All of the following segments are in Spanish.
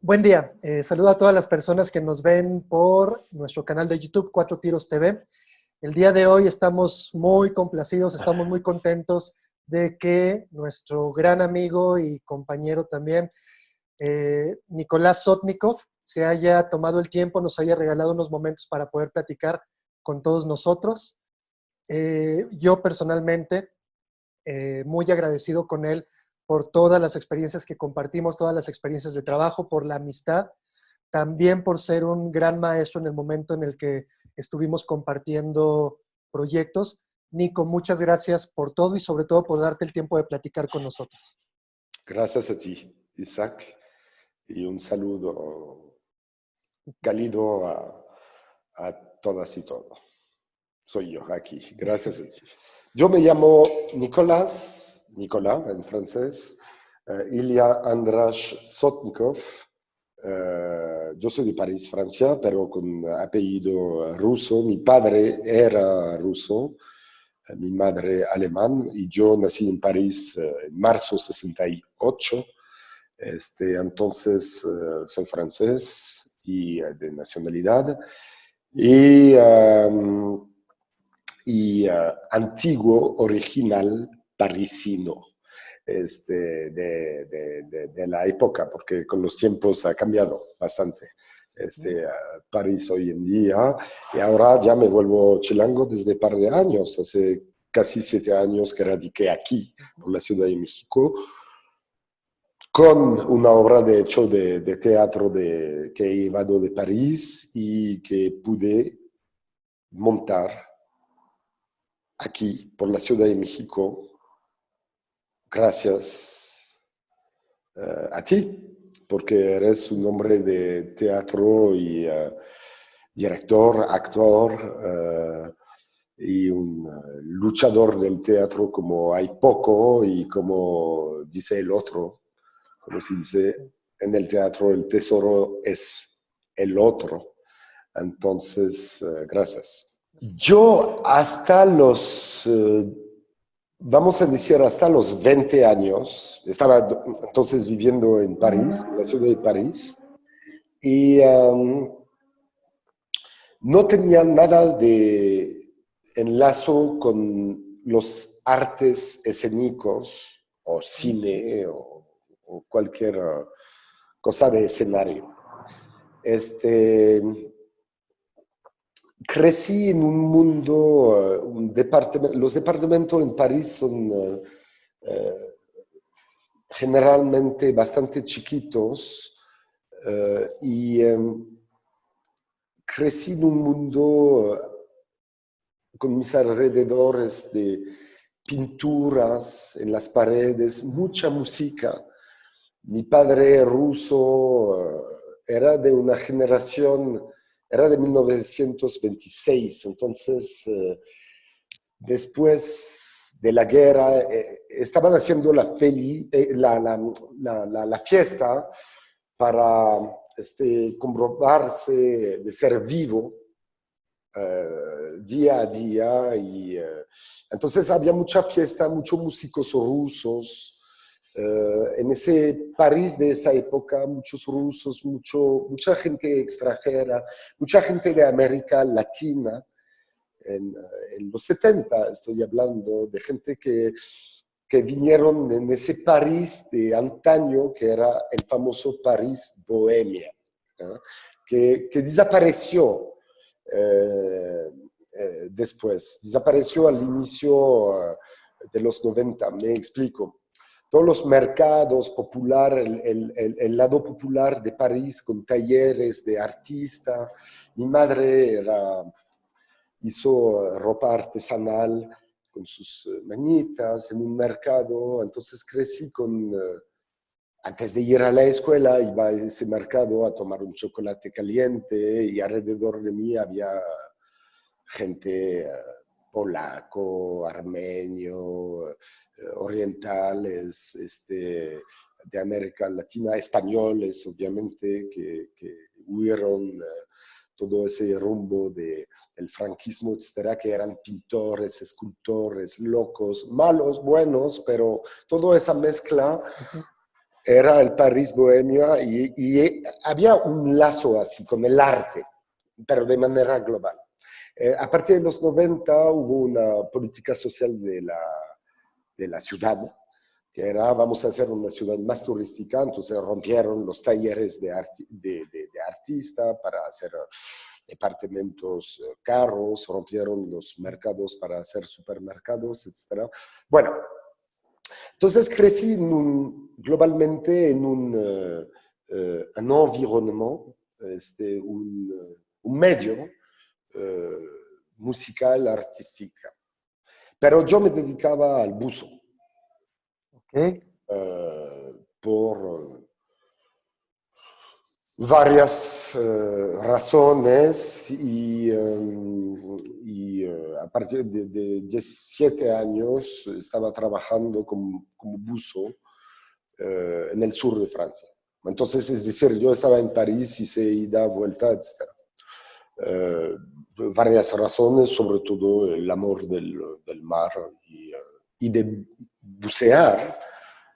Buen día. Saludo a todas las personas que nos ven por nuestro canal de YouTube, Cuatro Tiros TV. El día de hoy estamos muy complacidos, estamos muy contentos de que nuestro gran amigo y compañero también, Nicolás Sotnikov, se haya tomado el tiempo, nos haya regalado unos momentos para poder platicar con todos nosotros. Yo personalmente, muy agradecido con él por todas las experiencias que compartimos, todas las experiencias de trabajo, por la amistad, también por ser un gran maestro en el momento en el que estuvimos compartiendo proyectos. Nico, muchas gracias por todo y sobre todo por darte el tiempo de platicar con nosotros. Gracias a ti, Isaac, y un saludo cálido a todas y todos. Soy yo aquí, gracias a ti. Yo me llamo Nicolas en francés, Ilya Andras Sotnikov. Yo soy de París, Francia, pero con apellido ruso. Mi padre era ruso, mi madre alemán, y yo nací en París en marzo 68. Entonces, soy francés y de nacionalidad. Y antiguo, original, parisino. De la época, porque con los tiempos ha cambiado bastante. París hoy en día, y ahora ya me vuelvo chilango desde un par de años, hace casi 7 años que radiqué aquí, por la Ciudad de México, con una obra de hecho de teatro que he llevado de París y que pude montar aquí, por la Ciudad de México, gracias a ti, porque eres un hombre de teatro y director, actor y un luchador del teatro como hay poco, y como dice el otro, como se dice en el teatro, el tesoro es el otro. Entonces, gracias. Yo hasta los... vamos a decir, hasta los 20 años, estaba entonces viviendo en París, en la ciudad de París, y no tenía nada de enlazo con los artes escénicos, o cine, o cualquier cosa de escenario. Crecí en un mundo, los departamentos en París son generalmente bastante chiquitos, y crecí en un mundo con mis alrededores de pinturas en las paredes, mucha música. Mi padre ruso era de una generación, era de 1926, entonces después de la guerra estaban haciendo la fiesta para comprobarse de ser vivo día a día, y entonces había mucha fiesta, muchos músicos rusos. En ese París de esa época, muchos rusos, mucha gente extranjera, mucha gente de América Latina. En los 70 estoy hablando de gente que vinieron en ese París de antaño, que era el famoso París Bohemia, ¿no? que desapareció después, desapareció al inicio de los 90, me explico. Todos los mercados populares, el lado popular de París, con talleres de artista. Mi madre hizo ropa artesanal con sus manitas en un mercado, entonces crecí antes de ir a la escuela, iba a ese mercado a tomar un chocolate caliente, y alrededor de mí había gente polaco, armenio, orientales, de América Latina, españoles, obviamente, que huyeron todo ese rumbo del franquismo, etcétera, que eran pintores, escultores, locos, malos, buenos, pero toda esa mezcla Era el París bohemio y había un lazo así con el arte, pero de manera global. A partir de los 90 hubo una política social de la ciudad, que era vamos a hacer una ciudad más turística, entonces rompieron los talleres de artista para hacer departamentos caros, rompieron los mercados para hacer supermercados, etc. Bueno, entonces crecí globalmente en un environnement, un medio musical, artístico. Pero yo me dedicaba al buzo. Ok. Por varias razones a partir de 17 años estaba trabajando como buzo en el sur de Francia. Entonces, es decir, yo estaba en París, hice ida, vuelta, etc. Varias razones, sobre todo el amor del mar y de bucear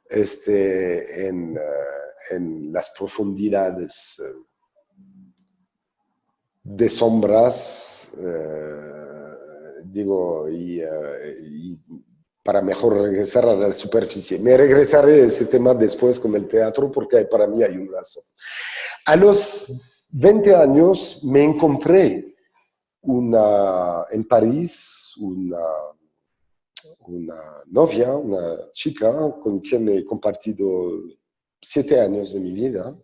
en las profundidades de sombras, digo, y para mejor regresar a la superficie. Me regresaré a ese tema después con el teatro porque para mí hay un lazo. A los 20 años me encontré en París una novia, una chica con quien he compartido 7 años de mi vida,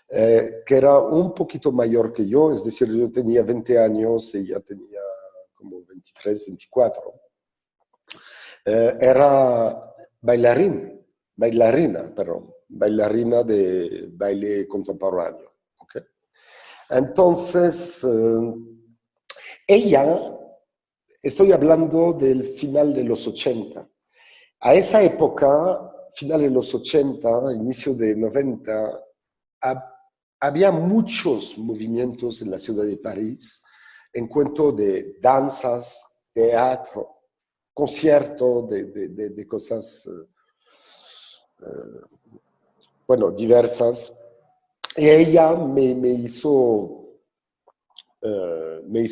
que era un poquito mayor que yo, es decir, yo tenía 20 años, ella tenía como 23, 24. Era bailarina de baile contemporáneo. ¿Okay? Entonces, ella, estoy hablando del final de los 80. A esa época, final de los 80, inicio de 90, había muchos movimientos en la ciudad de París en cuanto de danzas, teatro, concierto, de cosas, bueno, diversas. Y ella me hizo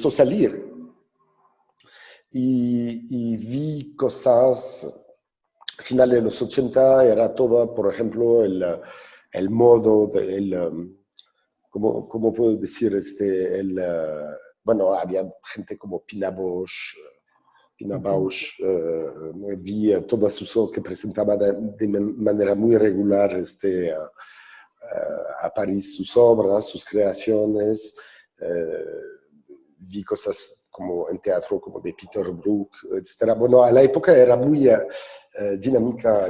salir y vi cosas, finales de los 80 era todo, por ejemplo, el modo, ¿cómo puedo decir? Bueno, había gente como Pina Bausch, vi todas sus que presentaba de manera muy regular a París sus obras, sus creaciones. Vi cosas como en teatro, como de Peter Brook, etc. Bueno, a la época era muy dinámica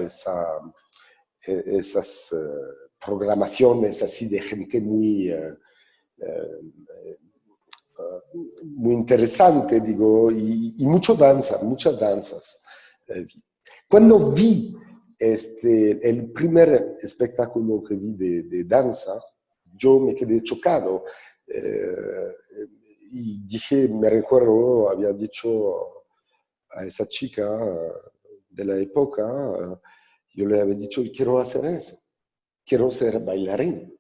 esas programaciones así de gente muy interesante, digo, y muchas danzas. Cuando vi el primer espectáculo que vi de danza, yo me quedé chocado y dije, me recuerdo, había dicho a esa chica de la época, yo le había dicho, quiero hacer eso, quiero ser bailarín.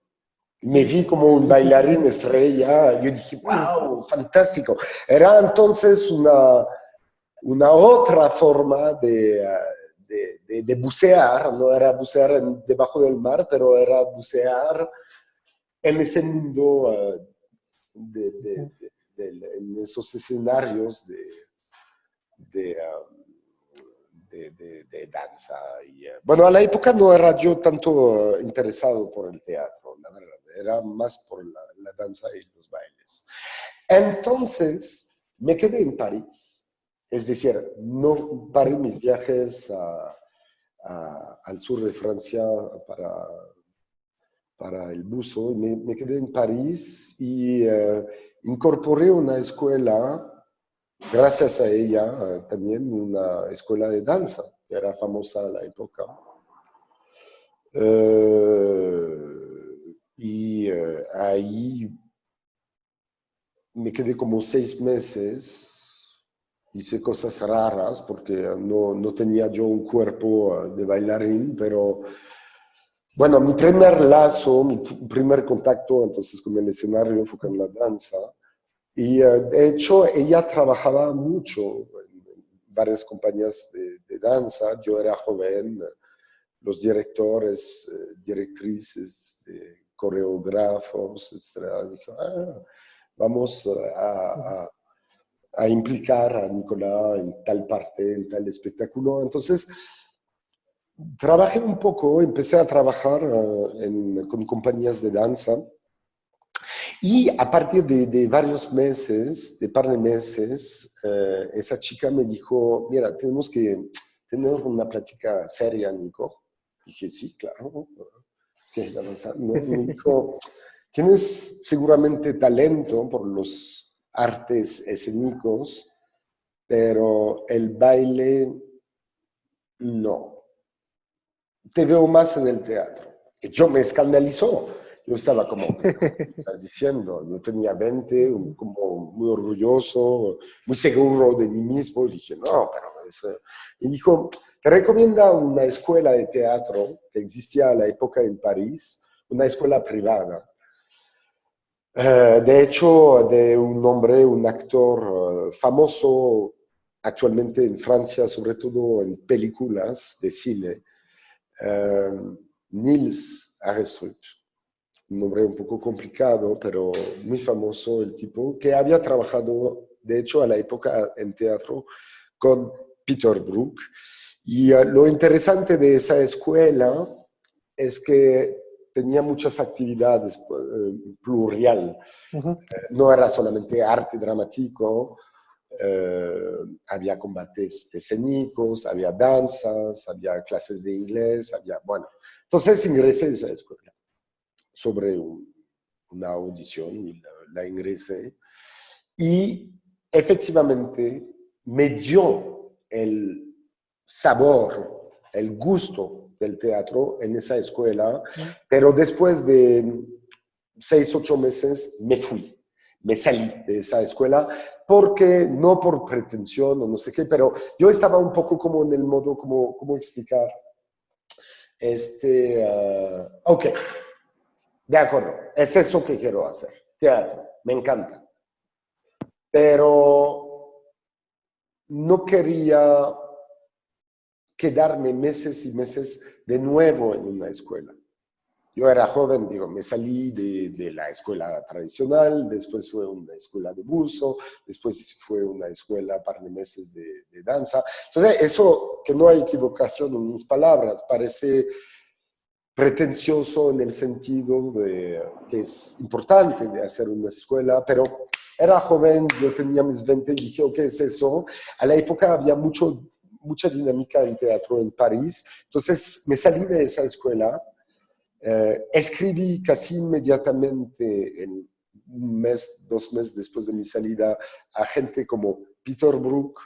Me vi como un bailarín estrella, yo dije, wow, fantástico. Era entonces una otra forma de bucear, no era bucear debajo del mar, pero era bucear en ese mundo, en esos escenarios de danza. Bueno, a la época no era yo tanto interesado por el teatro, la verdad, era más por la danza y los bailes. Entonces, me quedé en París, es decir, no paré mis viajes al sur de Francia para el buzo, y me quedé en París y incorporé una escuela, gracias a ella, también una escuela de danza, que era famosa a la época. Ahí me quedé como 6 meses, hice cosas raras porque no tenía yo un cuerpo de bailarín, pero Bueno, mi primer lazo, mi primer contacto entonces con el escenario fue con la danza. Y de hecho, ella trabajaba mucho en varias compañías de danza. Yo era joven, los directores, directrices, coreógrafos, etcétera. Dijo, vamos a implicar a Nicolás en tal parte, en tal espectáculo. Entonces, trabajé un poco, empecé a trabajar con compañías de danza y a partir de varios meses, de par de meses, esa chica me dijo, mira, tenemos que tener una plática seria, Nico. Dije, sí, claro. ¿Qué está pasando? Y me dijo, tienes seguramente talento por los artes escénicos, pero el baile no. Te veo más en el teatro. Y yo me escandalizó. Yo estaba como, ¿qué estás diciendo? Yo tenía 20, como muy orgulloso, muy seguro de mí mismo. Y dije, no, pero y dijo, te recomienda una escuela de teatro que existía a la época en París, una escuela privada. De hecho, de un hombre, un actor famoso actualmente en Francia, sobre todo en películas de cine, Nils Arestrup, un nombre un poco complicado, pero muy famoso el tipo, que había trabajado, de hecho, a la época en teatro con Peter Brook. Y lo interesante de esa escuela es que tenía muchas actividades plurial. No era solamente arte dramático, había combates escénicos, había danzas, había clases de inglés, había, bueno. Entonces ingresé a esa escuela sobre una audición y la ingresé. Y efectivamente me dio el sabor, el gusto del teatro en esa escuela, pero después de 6, 8 meses me fui, me salí de esa escuela, porque no por pretensión o no sé qué, pero yo estaba un poco como en el modo, ¿cómo explicar? Ok, de acuerdo, es eso que quiero hacer, teatro, me encanta, pero no quería quedarme meses y meses de nuevo en una escuela. Yo era joven, digo, me salí de la escuela tradicional, después fue una escuela de buzo, después fue una escuela par de meses de danza. Entonces, eso, que no hay equivocación en mis palabras, parece pretencioso en el sentido de que es importante de hacer una escuela, pero era joven, yo tenía mis 20 y dije, ¿qué es eso? A la época había mucha dinámica en teatro en París, entonces me salí de esa escuela. Escribí casi inmediatamente, en un mes, 2 meses después de mi salida, a gente como Peter Brook,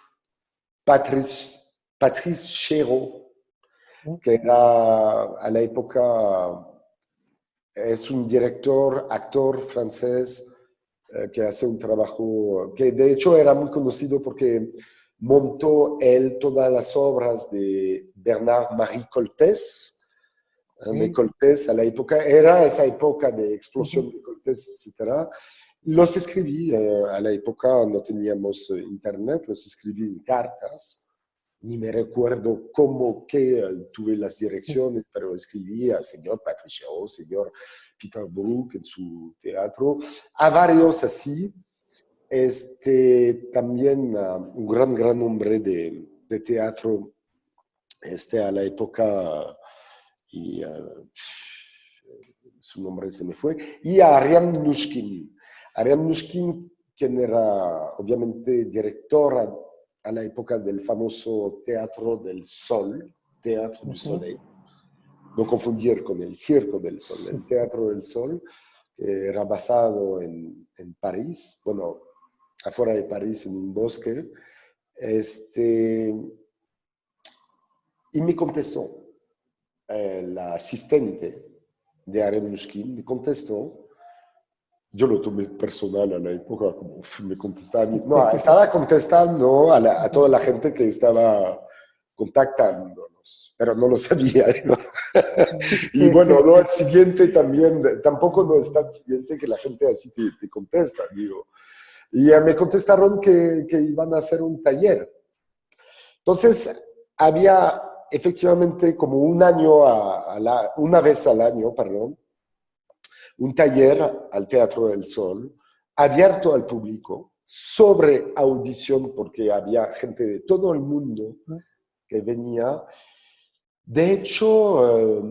Patrice Chéreau, que era a la época, es un director, actor francés, que hace un trabajo, que de hecho era muy conocido porque montó él todas las obras de Bernard-Marie Coltès. De Coltès a la época, era esa época de explosión de Coltès, etc. Los escribí, a la época no teníamos internet, los escribí en cartas, ni me recuerdo cómo que tuve las direcciones, pero escribí al señor Patricia O, señor Peter Brook en su teatro, a varios así. También un gran hombre de teatro a la época, y su nombre se me fue, y a Ariane Mnouchkine. Ariane Mnouchkine, quien era obviamente directora a la época del famoso Teatro del Sol, Teatro du Soleil, no confundir con el Circo del Sol, el Teatro del Sol, que era basado en París, bueno, afuera de París, en un bosque. Y me contestó, la asistente de Ariane Mnouchkine me contestó. Yo lo tomé personal a la época, como me contestaba. No, estaba contestando a toda la gente que estaba contactándonos. años, pero no lo sabía. ¿No? Y bueno, no, el siguiente también, tampoco no es tan siguiente que la gente así te contesta, digo. Y me contestaron que iban a hacer un taller. Entonces, había efectivamente como un año, una vez al año, perdón, un taller al Teatro del Sol, abierto al público, sobre audición, porque había gente de todo el mundo que venía. De hecho,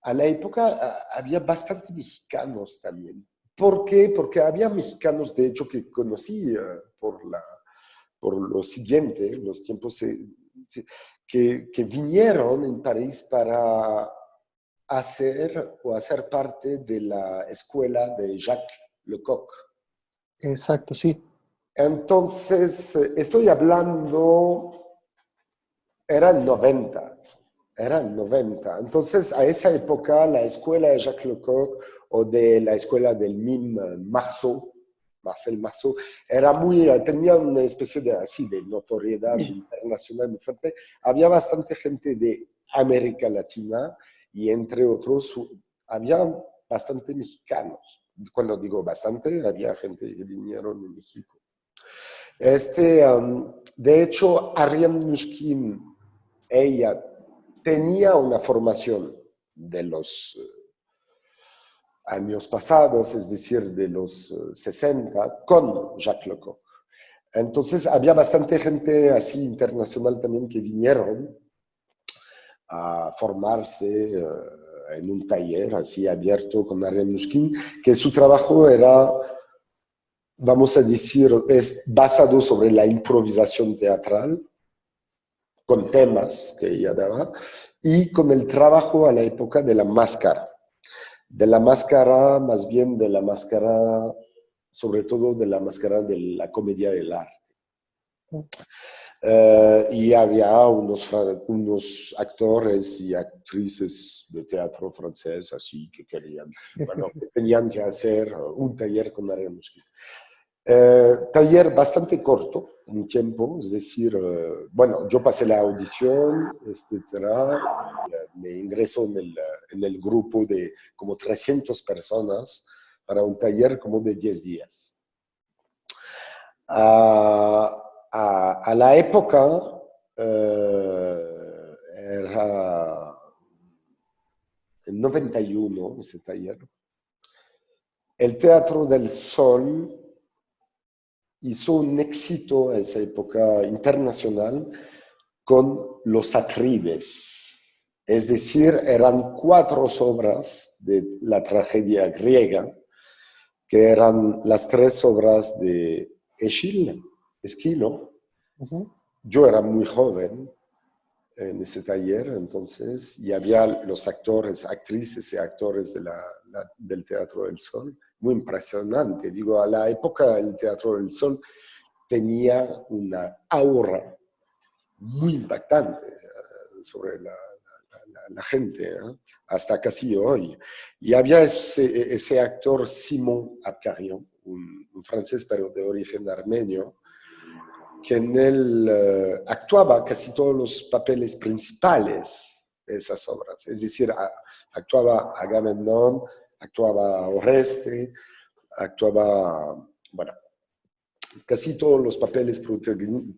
a la época había bastantes mexicanos también. ¿Por qué? Porque había mexicanos, de hecho, que conocí por lo siguiente, los tiempos que vinieron en París para hacer parte de la escuela de Jacques Lecoq. Exacto, sí. Entonces, estoy hablando, eran 90, eran 90. Entonces, a esa época, la escuela de Jacques Lecoq o de la escuela del mime Marcel Marceau, tenía una especie de notoriedad internacional muy fuerte. Había bastante gente de América Latina y entre otros, había bastante mexicanos. Cuando digo bastante, había gente que vinieron de México. De hecho, Ariane Mishkin, ella tenía una formación de los años pasados, es decir, de los 60, con Jacques Lecoq. Entonces, había bastante gente así internacional también que vinieron a formarse en un taller así abierto con Ariane Mishkin, que su trabajo era, vamos a decir, es basado sobre la improvisación teatral, con temas que ella daba, y con el trabajo a la época de la máscara. De la máscara, más bien de la máscara, sobre todo de la máscara de la comedia del arte. Y había unos actores y actrices de teatro francés así que querían, bueno, que tenían que hacer un taller con Ariane Mishkin. Taller bastante corto en tiempo, es decir, bueno, yo pasé la audición, etcétera, me ingreso en el grupo de como 300 personas para un taller como de 10 días. A la época era en 91 ese taller. El Teatro del Sol hizo un éxito a esa época internacional con Los Atrides. Es decir, eran 4 obras de la tragedia griega, que eran las 3 obras de Esquilo. Yo era muy joven en ese taller, entonces, y había los actores, actrices y actores del Teatro del Sol. Muy impresionante. Digo, a la época el Teatro del Sol tenía una aura muy impactante sobre la gente, hasta casi hoy. Y había ese actor Simon Abkarian, un francés pero de origen armenio, que en él actuaba casi todos los papeles principales de esas obras. Es decir, actuaba Agamemnón, actuaba Oreste, actuaba, bueno, casi todos los papeles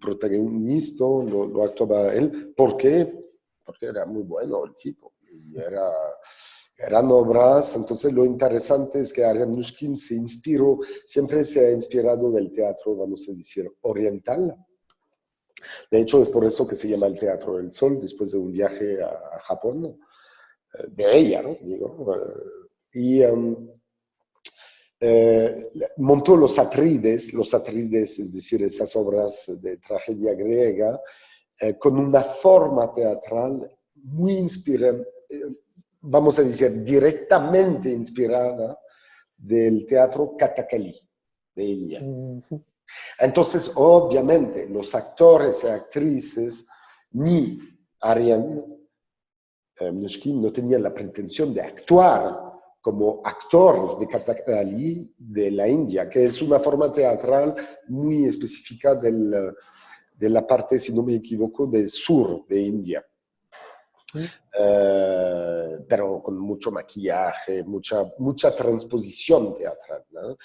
protagonistas lo actuaba él. ¿Por qué? Porque era muy bueno el tipo. Y eran obras, entonces lo interesante es que Ariane Mishkin siempre se ha inspirado del teatro, vamos a decir, oriental. De hecho, es por eso que se llama el Teatro del Sol, después de un viaje a Japón, de ella, ¿no? Digo, y montó los Atrides, es decir, esas obras de tragedia griega, con una forma teatral muy inspirada, vamos a decir, directamente inspirada del teatro Kathakali de India. Entonces, obviamente, los actores y actrices, ni Ariane Mishkin no tenían la pretensión de actuar como actores de Kathakali de la India, que es una forma teatral muy específica de la parte, si no me equivoco, del sur de India. Mm. Pero con mucho maquillaje, mucha transposición teatral, ¿no?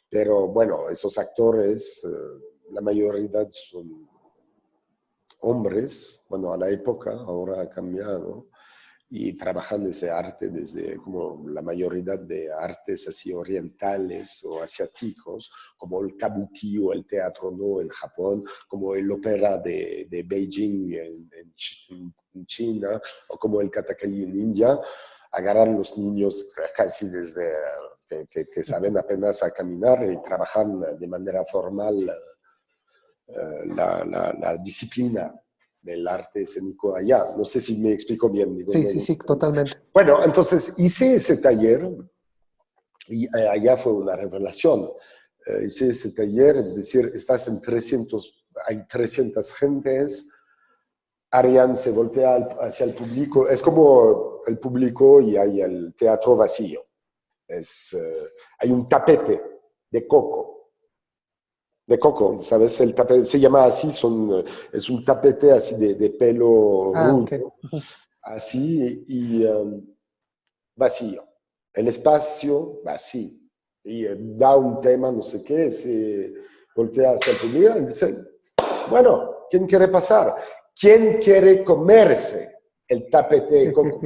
Pero bueno, esos actores, la mayoría son hombres, bueno, a la época, ahora ha cambiado, y trabajan ese arte desde como la mayoría de artes así orientales o asiáticos, como el kabuki o el teatro no en Japón, como el ópera de Beijing en China, o como el Kathakali en India. Agarran los niños casi desde que saben apenas a caminar y trabajan de manera formal la disciplina del arte escénico allá. No sé si me explico bien. Digo, Sí, sí, sí, totalmente. bueno, entonces hice ese taller y allá fue una revelación. Hice ese taller, es decir, estás en 300, hay 300 gentes, Ariane se voltea hacia el público, es como el público y hay el teatro vacío. Hay un tapete de coco, ¿sabes? El tapete se llama así, es un tapete así de pelo Ah, ok. rudo, así y vacío. El espacio vacío. Y da un tema, no sé qué, se voltea hacia el público y dice, bueno, ¿quién quiere pasar? ¿Quién quiere comerse el tapete de coco?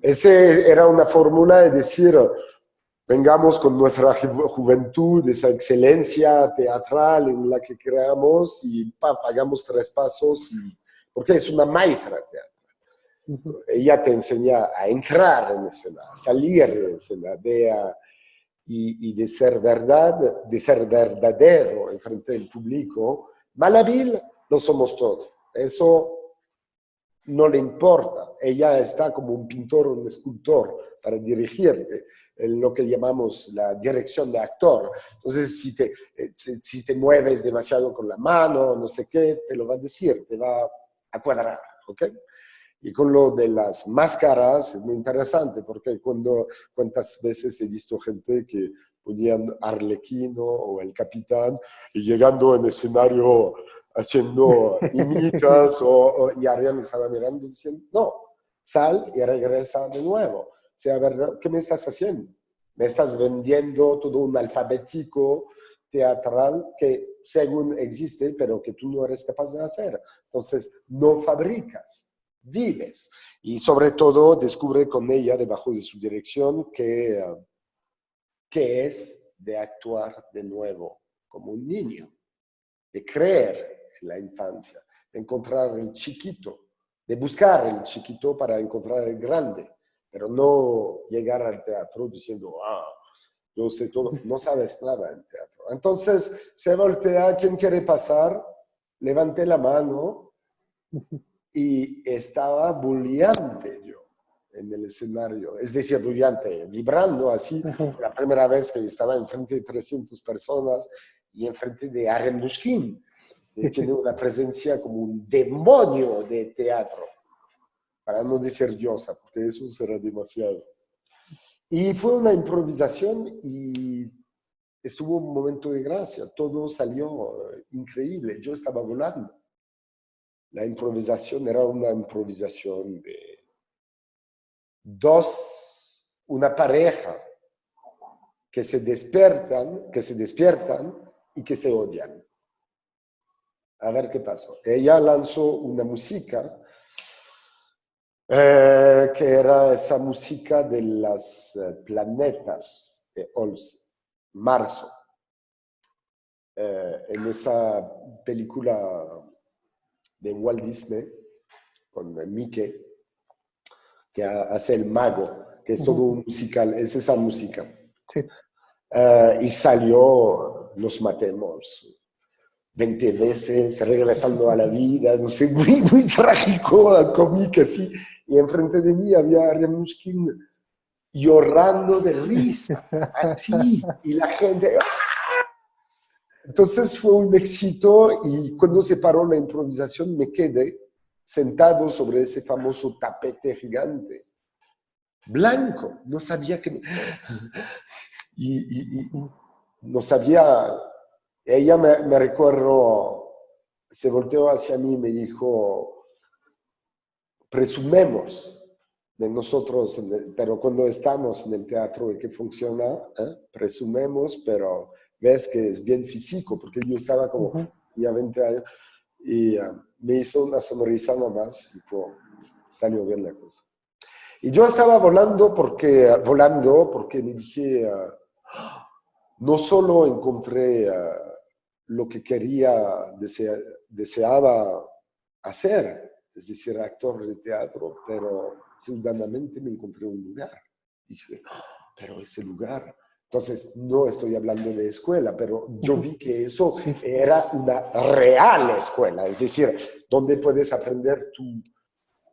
Esa era una fórmula de decir, vengamos con nuestra juventud, esa excelencia teatral en la que creamos y hagamos 3 pasos, porque es una maestra teatral. Ella te enseña a entrar en escena, a salir de escena, y de ser verdad, de ser verdadero en frente del público. Malhabil lo somos todos. Eso no le importa. Ella está como un pintor, un escultor para dirigirte, en lo que llamamos la dirección de actor. Entonces, si te mueves demasiado con la mano, no sé qué, te lo va a decir, te va a cuadrar, ¿ok? Y con lo de las máscaras es muy interesante, porque cuántas veces he visto gente que ponían Arlequino o el Capitán y llegando en escenario haciendo mímicas y Ariane estaba mirando diciendo, no, sal y regresa de nuevo. O sea, ¿verdad? ¿Qué me estás haciendo? Me estás vendiendo todo un alfabético teatral que según existe, pero que tú no eres capaz de hacer. Entonces, no fabricas, vives. Y sobre todo, descubre con ella, debajo de su dirección, que es de actuar de nuevo como un niño, de creer en la infancia, de encontrar el chiquito, de buscar el chiquito para encontrar el grande, pero no llegar al teatro diciendo, yo sé todo, no sabes nada en teatro. Entonces se voltea, ¿quién quiere pasar? Levanté la mano y estaba bulliante yo en el escenario, es decir, brillante, vibrando así. Fue la primera vez que estaba enfrente de 300 personas y enfrente de Aren Mushkin, que tiene una presencia como un demonio de teatro, para no decir diosa, porque eso será demasiado. Y fue una improvisación y estuvo un momento de gracia, todo salió increíble, yo estaba volando. La improvisación era una improvisación de una pareja que se despiertan y que se odian. A ver qué pasó. Ella lanzó una música que era esa música de las planetas de Olsen, Marzo. En esa película de Walt Disney con Mickey, que hace el mago, que es todo un musical, es esa música. Sí. Y salió Nos matemos 20 veces, regresando a la vida, no sé, muy trágico, cómico así. Y enfrente de mí había Remushkin llorando de risa, así, y la gente... Entonces fue un éxito y cuando se paró la improvisación me quedé sentado sobre ese famoso tapete gigante, blanco, no sabía que... Y no sabía, ella me recuerdo, se volteó hacia mí y me dijo, presumemos de nosotros, pero cuando estamos en el teatro y que funciona, presumemos, pero ves que es bien físico, porque yo estaba como ya 20 años y me hizo una sonrisa nada más y pues, salió bien la cosa. Y yo estaba volando porque me dije, no solo encontré lo que deseaba hacer, es decir, actor de teatro, pero ciudadanamente me encontré un lugar. Dije, pero ese lugar. Entonces, no estoy hablando de escuela, pero yo vi que eso era una real escuela, es decir, donde puedes aprender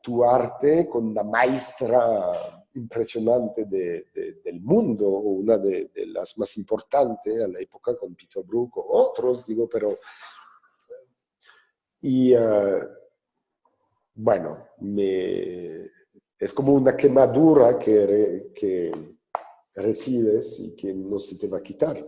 tu arte con una maestra impresionante del mundo, o una de las más importantes a la época con Peter Brook o otros, digo, pero... Y bueno, es como una quemadura que recibes y que no se te va a quitar.